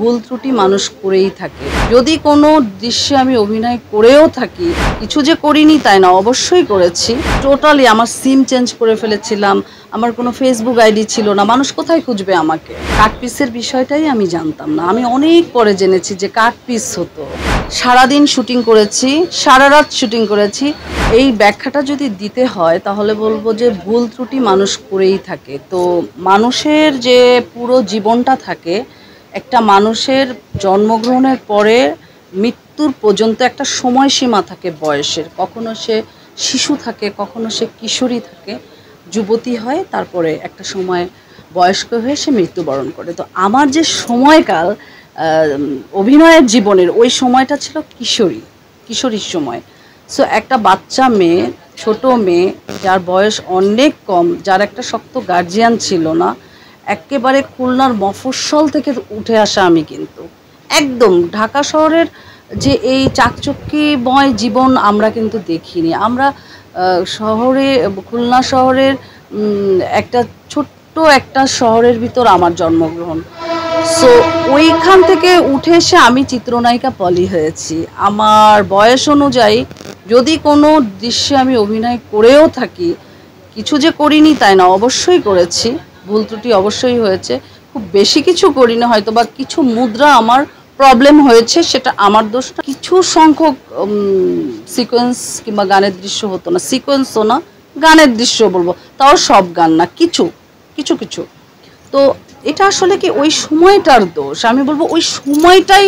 ভুল ত্রুটি মানুষ করেই থাকে। যদি কোনো দৃশ্যে আমি অভিনয় করেও থাকি, কিছু যে করিনি তাই না, অবশ্যই করেছি। টোটালি আমার সিম চেঞ্জ করে ফেলেছিলাম, আমার কোনো ফেসবুক আইডি ছিল না, মানুষ কোথায় খুঁজবে আমাকে? কাটপিসের বিষয়টাই আমি জানতাম না, আমি অনেক পরে জেনেছি যে কাটপিস হতো। সারাদিন শুটিং করেছি, সারা রাত শুটিং করেছি। এই ব্যাখ্যাটা যদি দিতে হয় তাহলে বলবো যে ভুল ত্রুটি মানুষ করেই থাকে। তো মানুষের যে পুরো জীবনটা থাকে, একটা মানুষের জন্মগ্রহণের পরে মৃত্যুর পর্যন্ত একটা সময়সীমা থাকে বয়সের। কখনো সে শিশু থাকে, কখনো সে কিশোরী থাকে, যুবতী হয়, তারপরে একটা সময় বয়স্ক হয়ে সে মৃত্যুবরণ করে। তো আমার যে সময়কাল অভিনয়ের জীবনের, ওই সময়টা ছিল কিশোরীর সময়। সো একটা বাচ্চা মেয়ে, ছোট মেয়ে, যার বয়স অনেক কম, যার একটা শক্ত গার্জিয়ান ছিল না, একেবারে খুলনার মফস্বল থেকে উঠে আসা আমি, কিন্তু একদম ঢাকা শহরের যে এই চাকচক্যময় জীবন আমরা কিন্তু দেখিনি। আমরা শহরে, খুলনা শহরের একটা ছোট্ট একটা শহরের ভিতর আমার জন্মগ্রহণ। সো ওইখান থেকে উঠে এসে আমি চিত্রনায়িকা পলি হয়েছি। আমার বয়স অনুযায়ী যদি কোনো দৃশ্যে আমি অভিনয় করেও থাকি, কিছু যে করিনি তাই না, অবশ্যই করেছি। ভুল ত্রুটি অবশ্যই হয়েছে, খুব বেশি কিছু করিনি হয়তো, বা কিছু মুদ্রা আমার প্রবলেম হয়েছে, সেটা আমার দোষ না। কিছু সংখ্যক সিকোয়েন্স কিংবা গানের দৃশ্য হতো না, সিকোয়েন্সও না, গানের দৃশ্য বলবো, তাও সব গান না, কিছু কিছু কিছু। তো এটা আসলে কি ওই সময়টার দোষ, আমি বলবো ওই সময়টাই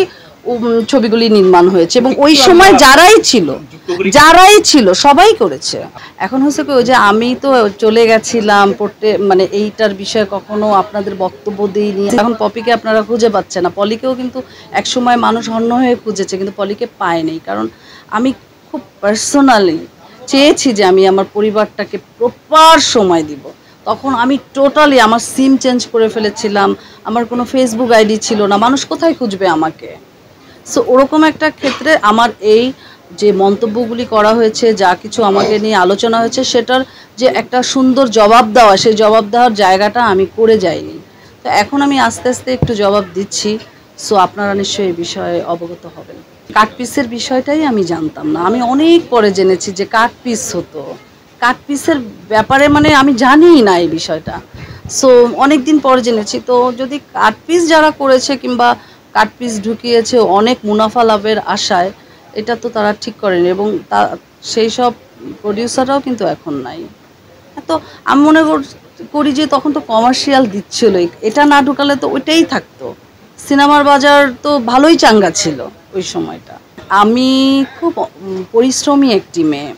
ছবিগুলি নির্মাণ হয়েছে, এবং ওই সময় যারাই ছিল সবাই করেছে। এখন হচ্ছে কি, ওই যে আমি তো চলে গেছিলাম পড়তে, মানে এইটার বিষয়ে কখনো আপনাদের বক্তব্য দিইনি। এখন পপিকে আপনারা খুঁজে পাচ্ছে না, পলিকেও কিন্তু একসময় মানুষ হন্য হয়ে খুঁজেছে, কিন্তু পলিকে পায়নি। কারণ আমি খুব পার্সোনালি চেয়েছি যে আমি আমার পরিবারটাকে প্রপার সময় দিব। তখন আমি টোটালি আমার সিম চেঞ্জ করে ফেলেছিলাম, আমার কোনো ফেসবুক আইডি ছিল না, মানুষ কোথায় খুঁজবে আমাকে? সো ওরকম একটা ক্ষেত্রে আমার এই যে মন্তব্যগুলি করা হয়েছে, যা কিছু আমাকে নিয়ে আলোচনা হয়েছে, সেটার যে একটা সুন্দর জবাব দেওয়া, সেই জবাব দেওয়ার জায়গাটা আমি করে যাইনি। তো এখন আমি আস্তে আস্তে একটু জবাব দিচ্ছি। সো আপনারা নিশ্চয়ই এই বিষয়ে অবগত হবেন। কাটপিসের বিষয়টাই আমি জানতাম না, আমি অনেক পরে জেনেছি যে কাটপিস হতো। কাটপিসের ব্যাপারে মানে আমি জানিই না এই বিষয়টা। সো অনেক দিন পরে জেনেছি। তো যদি কাটপিস যারা করেছে কিংবা কাটপিস ঢুকিয়েছে অনেক মুনাফা লাভের আশায়, এটা তো তারা ঠিক করেনি, এবং সেই সব প্রডিউসাররাও কিন্তু এখন নাই। তো আমি মনে করি যে তখন তো কমার্শিয়াল দিচ্ছিলই, এটা না ঢুকালে তো ওইটাই থাকতো। সিনেমার বাজার তো ভালোই চাঙ্গা ছিল ওই সময়টা। আমি খুব পরিশ্রমী একটি মেয়ে।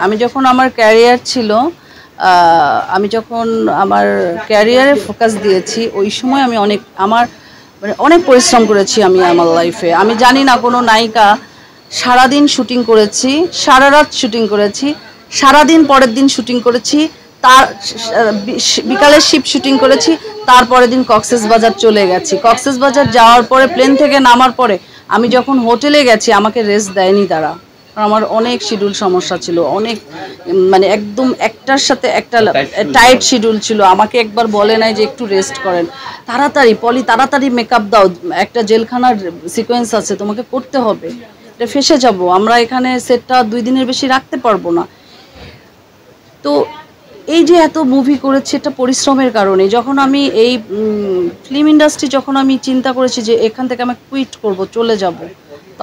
আমি যখন আমার ক্যারিয়ার ছিল, আমি যখন আমার ক্যারিয়ারে ফোকাস দিয়েছি, ওই সময় আমি মানে অনেক পরিশ্রম করেছি আমি আমার লাইফে। আমি জানি না কোনো নায়িকা সারাদিন শুটিং করেছি, সারা রাত শুটিং করেছি, সারাদিন পরের দিন শুটিং করেছি, তার বিকালের শিফট শুটিং করেছি, তারপরের দিন কক্সবাজার চলে গেছি। কক্সবাজার যাওয়ার পরে, প্লেন থেকে নামার পরে আমি যখন হোটেলে গেছি, আমাকে রেস্ট দেয়নি তারা। আমার অনেক শিডিউল সমস্যা ছিল, অনেক মানে একদম একটার সাথে একটা টাইট শিডিউল ছিল। আমাকে একবার বলে নাই যে একটু রেস্ট করেন, তাড়াতাড়ি পলি তাড়াতাড়ি মেকআপ দাও, একটা জেলখানার সিকোয়েন্স আছে, তোমাকে করতে হবে, এটা ফেসে যাব, আমরা এখানে সেটটা 2 দিনের বেশি রাখতে পারবো না। তো এই যে এত মুভি করেছি, এটা পরিশ্রমের কারণে। যখন আমি এই ফিল্ম ইন্ডাস্ট্রি, যখন আমি চিন্তা করেছি যে এখান থেকে আমি কুইট করব, চলে যাব,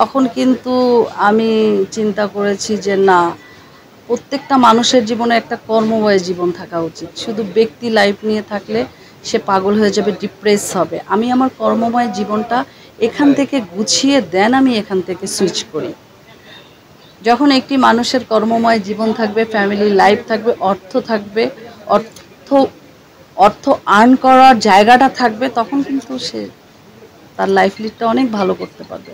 তখন কিন্তু আমি চিন্তা করেছি যে না, প্রত্যেকটা মানুষের জীবনে একটা কর্মময় জীবন থাকা উচিত। শুধু ব্যক্তি লাইফ নিয়ে থাকলে সে পাগল হয়ে যাবে, ডিপ্রেস হবে। আমি আমার কর্মময় জীবনটা এখান থেকে গুছিয়ে দেন আমি এখান থেকে সুইচ করি। যখন একটি মানুষের কর্মময় জীবন থাকবে, ফ্যামিলি লাইফ থাকবে, অর্থ থাকবে, অর্থ অর্থ আর্ন করার জায়গাটা থাকবে, তখন কিন্তু সে তার লাইফ লিডটা অনেক ভালো করতে পারবে।